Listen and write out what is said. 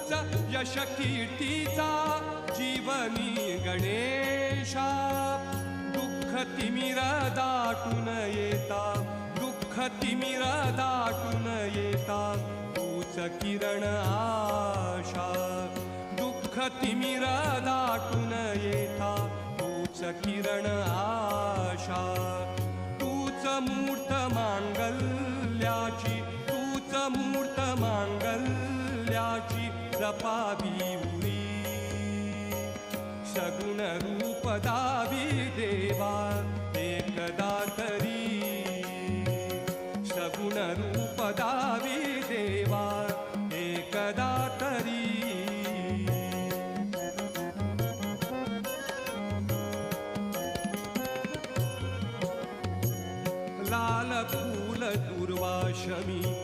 तूच यश कीर्तीचा जीवनी गणेशा दुःख तिमिर दाटून येता दुःख तिमिर दाटून येता तूच किरण आशा दुःख तिमिर दाटून येता तूच किरण आशा तूच मूर्त मांगल्याची तूच मूर्त मांगल्याची जपावी उरी सगुण रूप दावी देवा एकदा तरी सगुण रूप दावी देवा एकदा तरी लाल फूल दुर्वाशमी